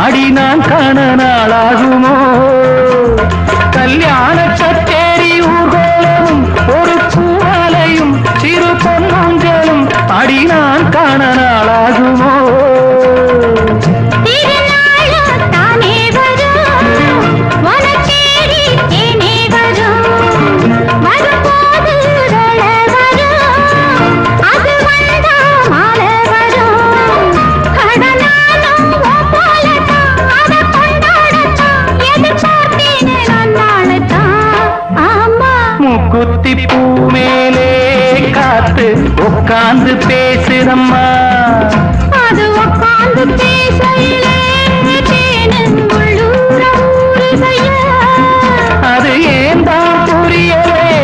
அடி நான் காண நாளாகுமோ கல்யாண கச்சேரி ஊர்கோலமும் ஒரு பூவாலையும் சிறு பொன்னூஞ்சலும் அடி நான் காண நாளாகுமோ குத்தி பூ மேலே காத்து உட்கார்ந்து பேசுதம்மா அது உட்கார்ந்து பேசையிலே தேனும் உள்ளூர ஊறுகையே